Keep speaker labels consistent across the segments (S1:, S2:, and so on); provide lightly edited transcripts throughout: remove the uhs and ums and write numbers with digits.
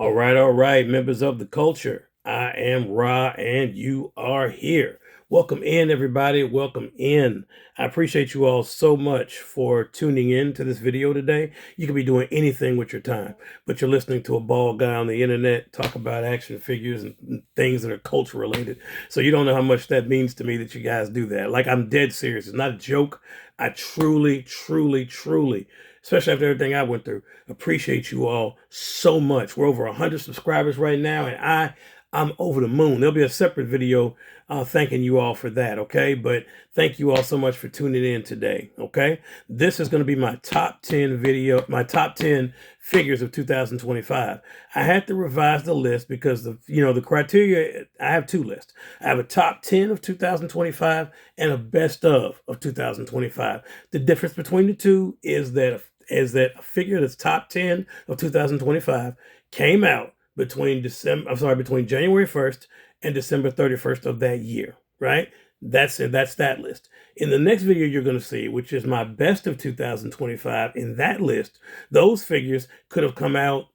S1: All right, members of the culture. I am Ra, and you are here. Welcome in, everybody. Welcome in. I appreciate you all so much for tuning in to this video today. You could be doing anything with your time, but you're listening to a bald guy on the internet talk about action figures and things that are culture related. So you don't know how much that means to me that you guys do that. Like, I'm dead serious. It's not a joke. I truly, especially after everything I went through, appreciate you all so much. We're over 100 subscribers right now, and I'm over the moon. There'll be a separate video thanking you all for that, okay? But thank you all so much for tuning in today, okay? This is going to be my top 10 video, my top 10 figures of 2025. I had to revise the list because the criteria, I have two lists. I have a top 10 of 2025 and a best of 2025. The difference between the two is that a figure that's top 10 of 2025 came out between January 1st and December 31st of that year, right? That's that list. In the next video you're going to see, which is my best of 2025, in that list, those figures could have come out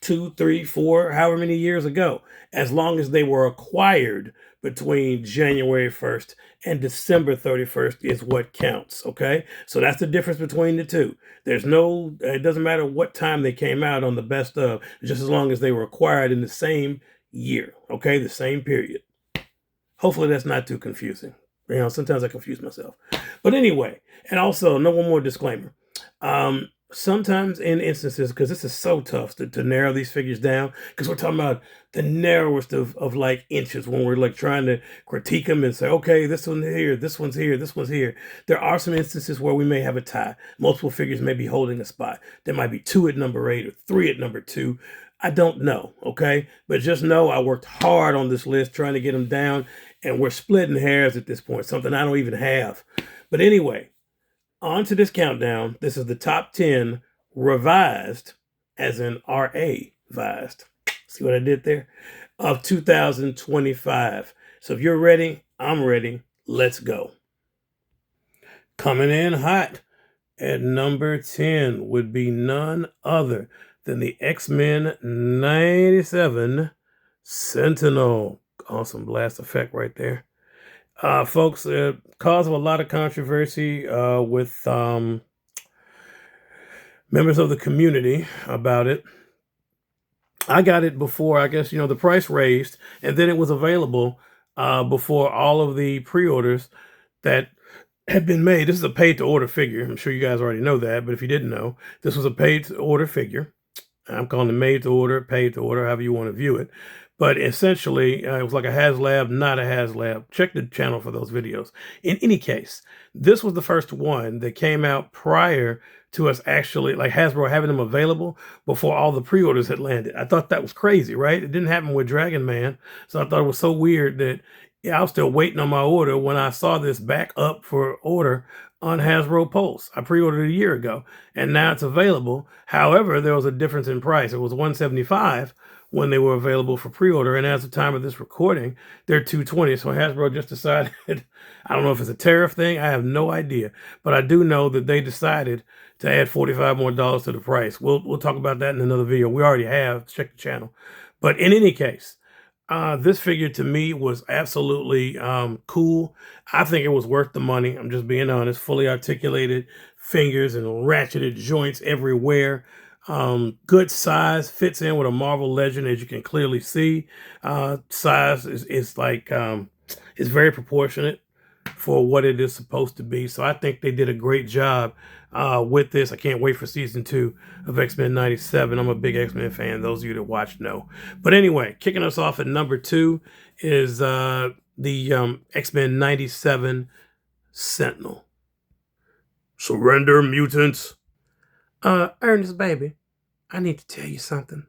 S1: 2, 3, 4, however many years ago, as long as they were acquired between January 1st and December 31st is what counts, okay? So that's the difference between the two. It doesn't matter what time they came out on the best of, just as long as they were acquired in the same year, okay? The same period. Hopefully that's not too confusing. Sometimes I confuse myself. But anyway, and also, one more disclaimer. Sometimes in instances, because this is so tough to narrow these figures down, because we're talking about the narrowest of like inches when we're like trying to critique them and say, okay, this one's here, this one's here, this one's here. There are some instances where we may have a tie. Multiple figures may be holding a spot. There might be 2 at number 8 or 3 at number 2. I don't know, okay? But just know I worked hard on this list trying to get them down, and we're splitting hairs at this point, something I don't even have. But anyway, on to this countdown. This is the top 10 revised, as in RA-vised. See what I did there? Of 2025. So if you're ready, I'm ready. Let's go. Coming in hot at number 10 would be none other than the X-Men 97 Sentinel. Awesome blast effect right there. Folks, cause of a lot of controversy with members of the community about it. I got it before, I guess, the price raised, and then it was available before all of the pre-orders that had been made. This is a paid-to-order figure. I'm sure you guys already know that, but if you didn't know, this was a paid-to-order figure. I'm calling it made-to-order, paid-to-order, however you want to view it. But essentially, it was like a HasLab, not a HasLab. Check the channel for those videos. In any case, this was the first one that came out prior to us actually, like Hasbro having them available before all the pre-orders had landed. I thought that was crazy, right? It didn't happen with Dragon Man. So I thought it was so weird that, I was still waiting on my order when I saw this back up for order on Hasbro Pulse. I pre-ordered a year ago, and now it's available. However, there was a difference in price. It was $175 when they were available for pre-order, and as of the time of this recording, they're $220. So Hasbro just decided, I don't know if it's a tariff thing, I have no idea, but I do know that they decided to add $45 more to the price. We'll talk about that in another video. We already have. Check the channel. But in any case, this figure to me was absolutely cool. I think it was worth the money. I'm just being honest. Fully articulated fingers and ratcheted joints everywhere. Good size, fits in with a Marvel Legend, as you can clearly see. Size is like, it's very proportionate for what it is supposed to be. So I think they did a great job with this. I can't wait for season 2 of X-Men 97. I'm a big X-Men fan. Those of you that watch know. But anyway, kicking us off at number 2 is the X-Men 97 Sentinel. Surrender, mutants. Ernest, baby, I need to tell you something.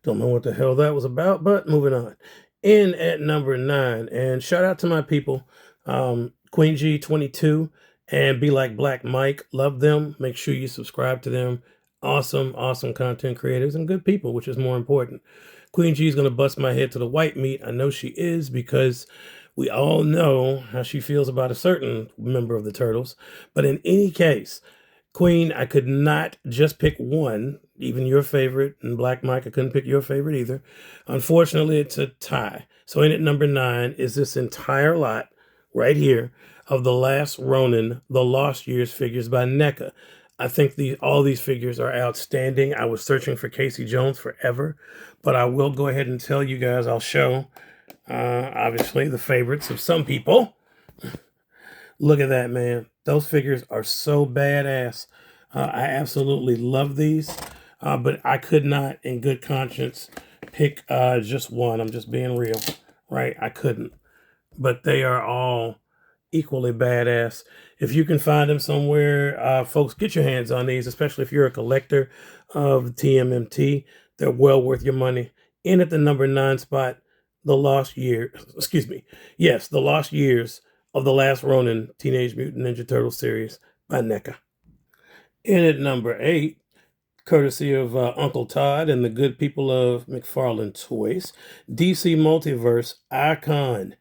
S1: Don't know what the hell that was about, but moving on. In at number 9, and shout out to my people, Queen G22 and Be Like Black Mike. Love them. Make sure you subscribe to them. Awesome content creators and good people, which is more important. Queen G is going to bust my head to the white meat. I know she is, because we all know how she feels about a certain member of the Turtles. But in any case, Queen, I could not just pick one, even your favorite, and Black Mike, I couldn't pick your favorite either. Unfortunately, it's a tie. So in at number 9 is this entire lot right here of The Last Ronin, The Lost Years figures by NECA. I think all these figures are outstanding. I was searching for Casey Jones forever, but I will go ahead and tell you guys, I'll show, obviously, the favorites of some people. Look at that, man. Those figures are so badass. I absolutely love these, but I could not, in good conscience, pick just one. I'm just being real, right? I couldn't. But they are all equally badass. If you can find them somewhere, folks, get your hands on these, especially if you're a collector of TMNT. They're well worth your money. In at the number 9 spot, The Lost Year, excuse me, yes, The Lost Years of The Last Ronin Teenage Mutant Ninja Turtle series by NECA. In at number 8, courtesy of Uncle Todd and the good people of McFarlane Toys, DC Multiverse Icon.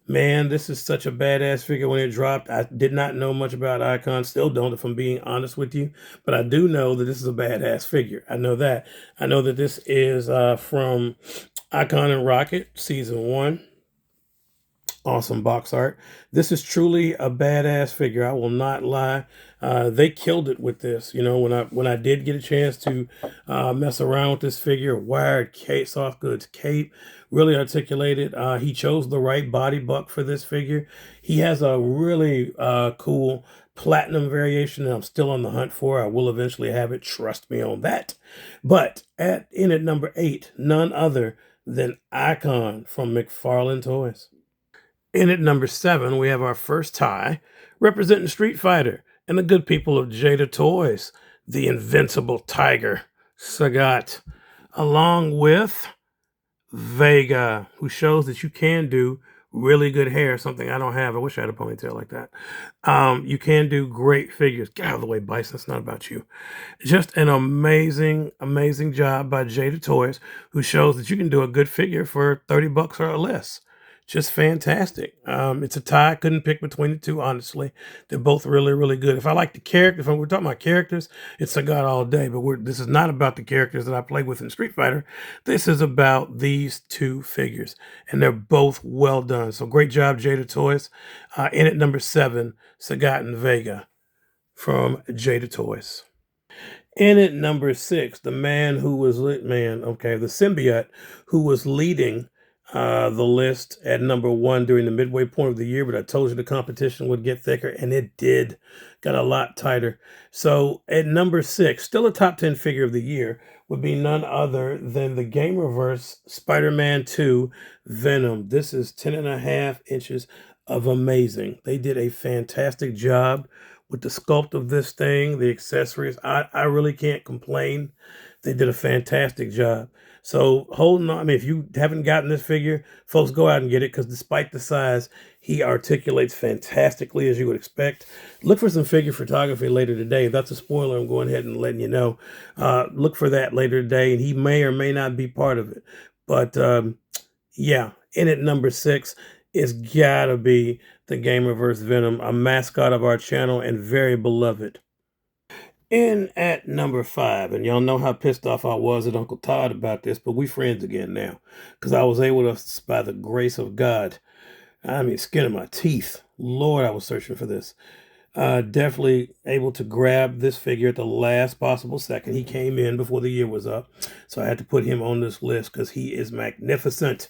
S1: Man, this is such a badass figure when it dropped. I did not know much about Icon, still don't, if I'm being honest with you, but I do know that this is a badass figure. I know that. I know that this is from Icon and Rocket Season 1. Awesome box art. This is truly a badass figure. I will not lie. They killed it with this. You know, when I did get a chance to mess around with this figure, wired cape, soft goods cape, really articulated. He chose the right body buck for this figure. He has a really cool platinum variation that I'm still on the hunt for. I will eventually have it. Trust me on that. But in at number 8, none other than Icon from McFarlane Toys. In at number 7, we have our first tie, representing Street Fighter and the good people of Jada Toys, the Invincible Tiger, Sagat, along with Vega, who shows that you can do really good hair, something I don't have. I wish I had a ponytail like that. You can do great figures. Get out of the way, Bison. It's not about you. Just an amazing, amazing job by Jada Toys, who shows that you can do a good figure for 30 bucks or less. Just fantastic. It's a tie. I couldn't pick between the two, honestly. They're both really, really good. If I like the character, if we're talking about characters, it's Sagat all day. But this is not about the characters that I play with in Street Fighter. This is about these two figures, and they're both well done. So great job, Jada Toys. In at number 7, Sagat and Vega from Jada Toys. In at number 6, the man who was the symbiote who was leading the list at number 1 during the midway point of the year, but I told you the competition would get thicker, and it did. Got a lot tighter. So at number 6, still a top 10 figure of the year, would be none other than the Game Reverse Spider-Man 2 Venom. This is 10.5 inches of amazing. They did a fantastic job with the sculpt of this thing, the accessories. I really can't complain. They did a fantastic job. So holding on, I mean, if you haven't gotten this figure, folks, go out and get it, because despite the size, he articulates fantastically, as you would expect. Look for some figure photography later today. If that's a spoiler, I'm going ahead and letting you know. Look for that later today, and he may or may not be part of it. But yeah, in at number 6 is gotta be the Game Reverse Venom, a mascot of our channel and very beloved. In at number 5, and y'all know how pissed off I was at Uncle Todd about this, but we friends again now, because I was able to, by the grace of God, I mean, skin of my teeth, Lord, I was searching for this. Definitely able to grab this figure at the last possible second. He came in before the year was up, so I had to put him on this list because he is magnificent.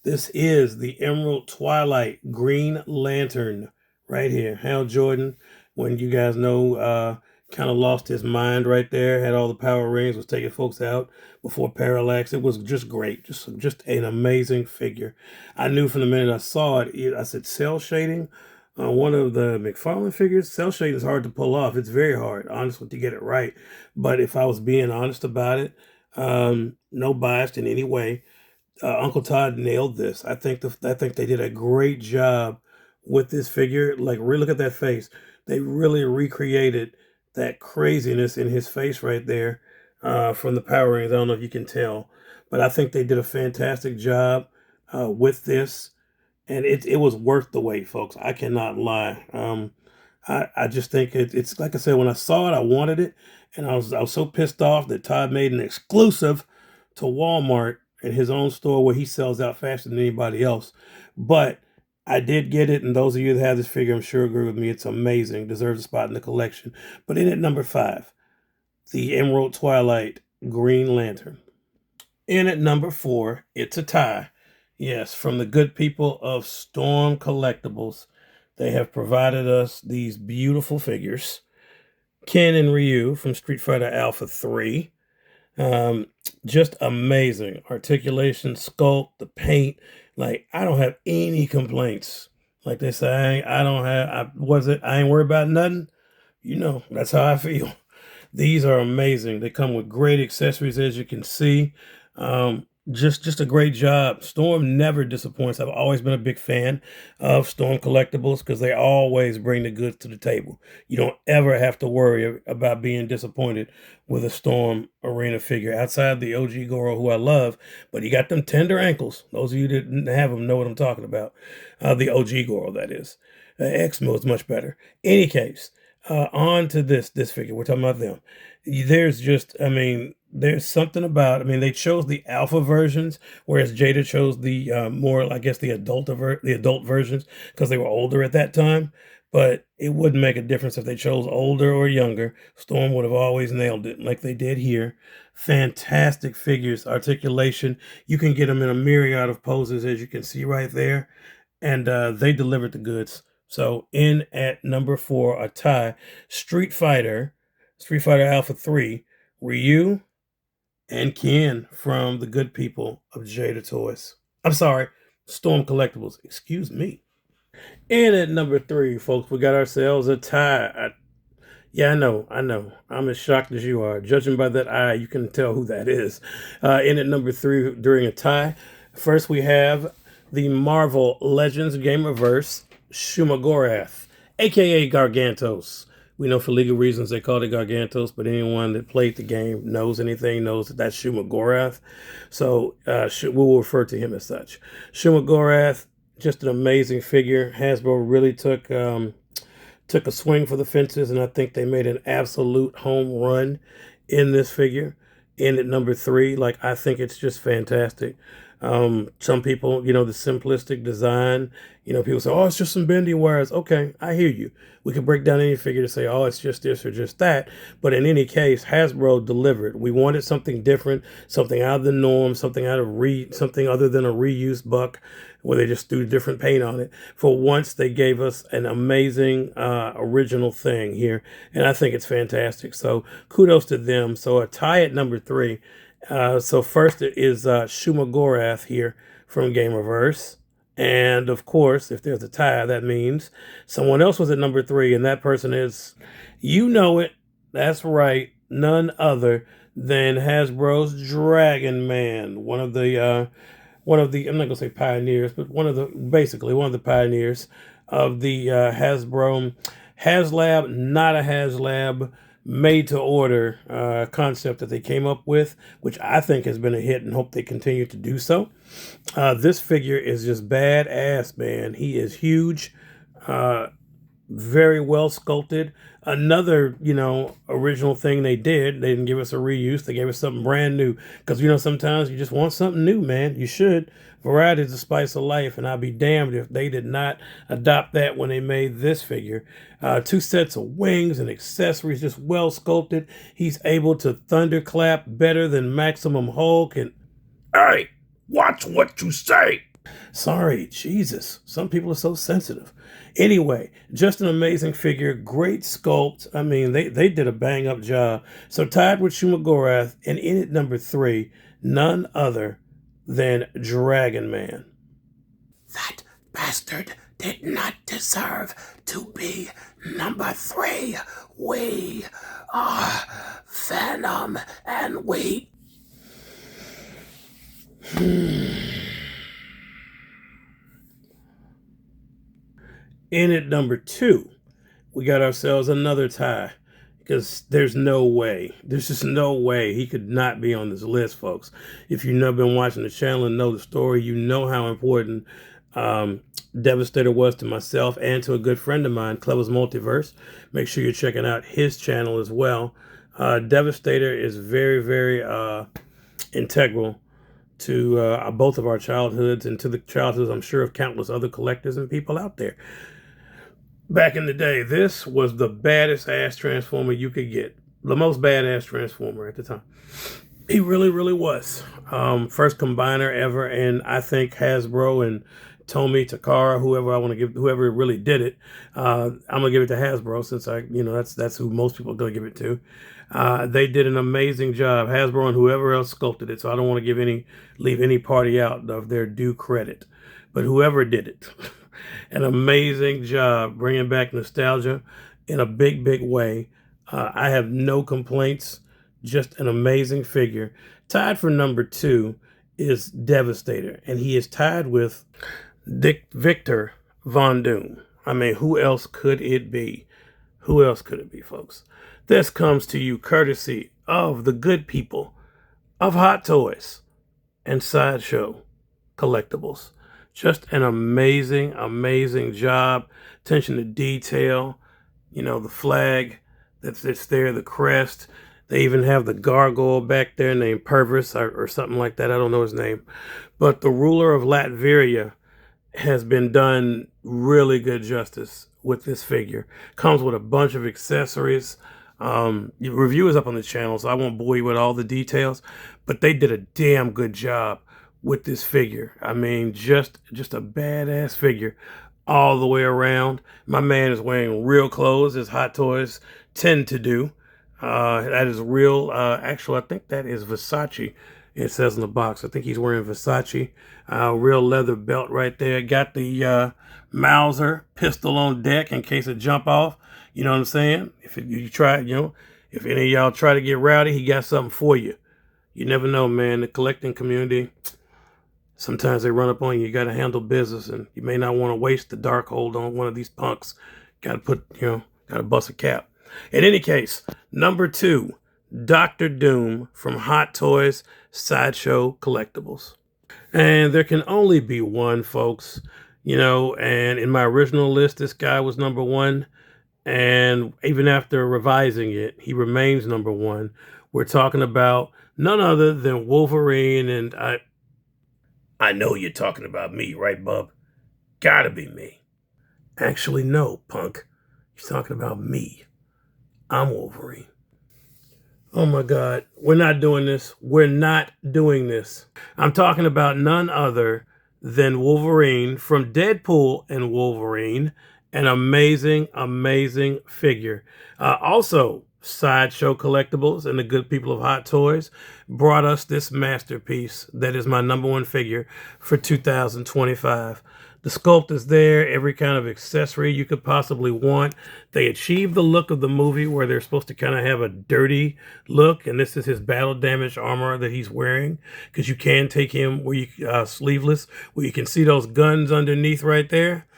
S1: This is the Emerald Twilight Green Lantern right here. Hal Jordan, when you guys know, kind of lost his mind right there, had all the power rings, was taking folks out before Parallax. It was just great, just an amazing figure. I knew from the minute I saw it, I said cell shading on one of the McFarlane figures. Cell shading is hard to pull off. It's very hard, honestly, to get it right. But if I was being honest about it, no bias in any way, Uncle Todd nailed this. I think they did a great job with this figure. Like, really look at that face. They really recreated that craziness in his face right there from the Power Rangers. I don't know if you can tell, but I think they did a fantastic job with this, and it was worth the wait, folks. I cannot lie. I just think it's like I said, when I saw it, I wanted it, and I was so pissed off that Todd made an exclusive to Walmart in his own store where he sells out faster than anybody else. But I did get it, and those of you that have this figure, I'm sure agree with me. It's amazing, deserves a spot in the collection. But in at number 5, the Emerald Twilight Green Lantern. In at number 4, it's a tie. Yes, from the good people of Storm Collectibles, they have provided us these beautiful figures. Ken and Ryu from Street Fighter Alpha 3. Just amazing. Articulation, sculpt, the paint. Like, I don't have any complaints. Like they say, I ain't worried about nothing. You know, that's how I feel. These are amazing. They come with great accessories, as you can see. Just a great job. Storm never disappoints. I've always been a big fan of Storm Collectibles because they always bring the goods to the table. You don't ever have to worry about being disappointed with a Storm Arena figure. Outside the OG Goro, who I love, but he got them tender ankles. Those of you that didn't have them know what I'm talking about. The OG Goro, that is. X-Mo is much better. Any case, on to this figure. We're talking about them. There's just, I mean, there's something about, I mean, they chose the alpha versions, whereas Jada chose the more, I guess, the adult versions because they were older at that time. But it wouldn't make a difference if they chose older or younger. Storm would have always nailed it like they did here. Fantastic figures, articulation. You can get them in a myriad of poses, as you can see right there. And they delivered the goods. So in at number 4, a tie, Street Fighter Alpha 3, Ryu and Ken from the good people of Jada Toys. I'm sorry, Storm Collectibles. Excuse me. And at number 3, folks, we got ourselves a tie. Yeah, I know. I'm as shocked as you are. Judging by that eye, you can tell who that is. In at number 3, during a tie, first we have the Marvel Legends Gamerverse Shumagorath, aka Gargantos. We know for legal reasons they called it Gargantos, but anyone that played the game knows that that's Shumagorath. So we will refer to him as such. Shumagorath, just an amazing figure. Hasbro really took a swing for the fences, and I think they made an absolute home run in this figure. In at number 3, like, I think it's just fantastic. Some people, the simplistic design, people say, oh, it's just some bendy wires. Okay, I hear you. We could break down any figure to say, oh, it's just this or just that. But in any case, Hasbro delivered. We wanted something different, something out of the norm, something other than a reused buck where they just threw different paint on it. For once, they gave us an amazing original thing here, and I think it's fantastic. So kudos to them. So a tie at number 3. So first is Shumagorath here from Gamerverse. And of course, if there's a tie, that means someone else was at number 3, and that person is, you know it, that's right, none other than Hasbro's Dragon Man, one of the, I'm not going to say pioneers, but one of the pioneers of the Hasbro HasLab, not a HasLab, made to order concept that they came up with, which I think has been a hit and hope they continue to do so. This figure is just badass, man. He is huge, very well sculpted. Another, original thing they didn't give us a reuse. They gave us something brand new. Because, sometimes you just want something new, man. You should. Variety is the spice of life, and I'll be damned if they did not adopt that when they made this figure. 2 sets of wings and accessories, just well sculpted. He's able to thunderclap better than Maximum Hulk. And, hey, watch what you say. Sorry, Jesus. Some people are so sensitive. Anyway, just an amazing figure. Great sculpt. I mean, they did a bang-up job. So tied with Shumagorath, and in at number 3, none other than Dragon Man. That bastard did not deserve to be number 3. We are Venom, and we... In at number 2, we got ourselves another tie, because there's just no way he could not be on this list, folks. If you've never been watching the channel and know the story, you know how important Devastator was to myself and to a good friend of mine, Clever's Multiverse. Make sure you're checking out his channel as well. Devastator is very, very integral to both of our childhoods and to the childhoods, I'm sure, of countless other collectors and people out there. Back in the day, this was the baddest ass Transformer you could get. The most badass Transformer at the time. He really, really was. First combiner ever, and I think Hasbro and Tomy, Takara, whoever I want to give, whoever really did it, I'm gonna give it to Hasbro since that's who most people are gonna give it to. They did an amazing job, Hasbro and whoever else sculpted it. So I don't want to leave any party out of their due credit, but whoever did it, an amazing job bringing back nostalgia in a big, big way. I have no complaints. Just an amazing figure. Tied for number 2 is Devastator, and he is tied with Victor Von Doom. I mean, who else could it be? Who else could it be, folks? This comes to you courtesy of the good people of Hot Toys and Sideshow Collectibles. Just an amazing, amazing job. Attention to detail. You know, the flag that's there, the crest. They even have the gargoyle back there named Purvis or something like that. I don't know his name. But the ruler of Latveria has been done really good justice with this figure. Comes with a bunch of accessories. The review is up on the channel, so I won't bore you with all the details. But they did a damn good job with this figure. I mean, just a badass figure all the way around. My man is wearing real clothes, as Hot Toys tend to do. That is real. Actually, I think that is Versace. It says in the box. I think he's wearing Versace. Real leather belt right there. Got the Mauser pistol on deck in case it jump off. You know what I'm saying? If you try, if any of y'all try to get rowdy, he got something for you. You never know, man. The collecting community, sometimes they run up on you. You got to handle business, and you may not want to waste the dark hold on one of these punks. Got to bust a cap. In any case, number 2, Dr. Doom from Hot Toys Sideshow Collectibles. And there can only be one, folks. And in my original list, this guy was number 1. And even after revising it, he remains number 1. We're talking about none other than Wolverine. And I know you're talking about me, right, bub? Gotta be me. Actually, no, punk. You're talking about me. I'm Wolverine. Oh my God, we're not doing this. We're not doing this. I'm talking about none other than Wolverine from Deadpool and Wolverine. An amazing, amazing figure. Also, Sideshow Collectibles and the good people of Hot Toys brought us this masterpiece that is my number 1 figure for 2025. The sculpt is there, every kind of accessory you could possibly want. They achieved the look of the movie where they're supposed to kind of have a dirty look, and this is his battle damaged armor that he's wearing, because you can take him sleeveless, where you can see those guns underneath right there.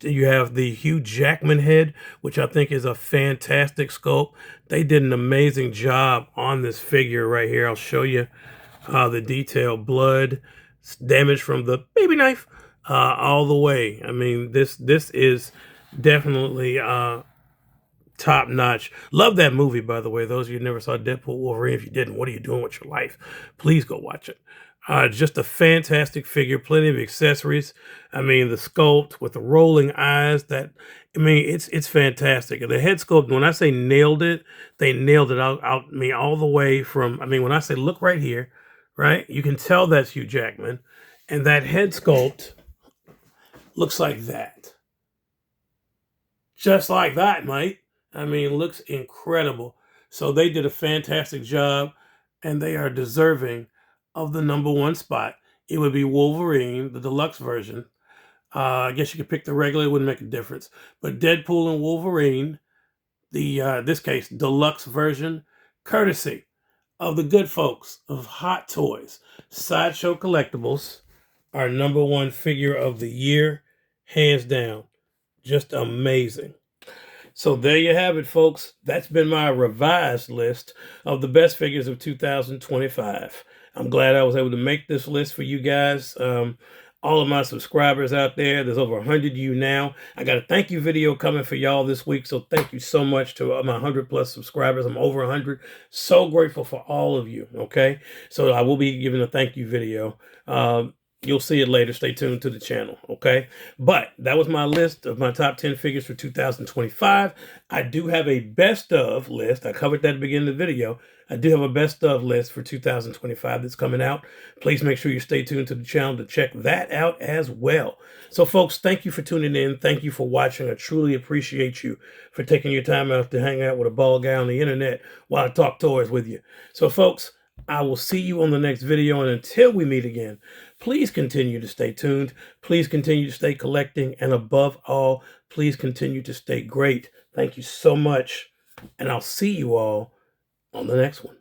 S1: You have the Hugh Jackman head, which I think is a fantastic sculpt. They did an amazing job on this figure right here. I'll show you the detail. Blood, damage from the baby knife, all the way. I mean, this is definitely top notch. Love that movie, by the way. Those of you who never saw Deadpool Wolverine, if you didn't, what are you doing with your life? Please go watch it. Just a fantastic figure, plenty of accessories. I mean, the sculpt with the rolling eyes, it's fantastic. And the head sculpt, when I say nailed it, they nailed it out. I mean, all the way from, when I say look right here, right? You can tell that's Hugh Jackman. And that head sculpt looks like that. Just like that, mate. Looks incredible. So they did a fantastic job, and they are deserving of the number 1 spot. It would be Wolverine, the deluxe version. I guess you could pick the regular, it wouldn't make a difference. But Deadpool and Wolverine, this case, deluxe version, courtesy of the good folks of Hot Toys, Sideshow Collectibles, our number 1 figure of the year, hands down. Just amazing. So there you have it, folks. That's been my revised list of the best figures of 2025. I'm glad I was able to make this list for you guys. all of my subscribers out there. There's over 100 of you now. I got a thank you video coming for y'all this week. So thank you so much to my 100 plus subscribers. I'm over 100. So grateful for all of you. Okay. So I will be giving a thank you video. You'll see it later. Stay tuned to the channel. Okay. But that was my list of my top 10 figures for 2025. I do have a best of list. I covered that at the beginning of the video. I do have a best of list for 2025 that's coming out. Please make sure you stay tuned to the channel to check that out as well. So folks, thank you for tuning in. Thank you for watching. I truly appreciate you for taking your time out to hang out with a bald guy on the internet while I talk toys with you. So folks, I will see you on the next video. And until we meet again, please continue to stay tuned. Please continue to stay collecting. And above all, please continue to stay great. Thank you so much. And I'll see you all on the next one.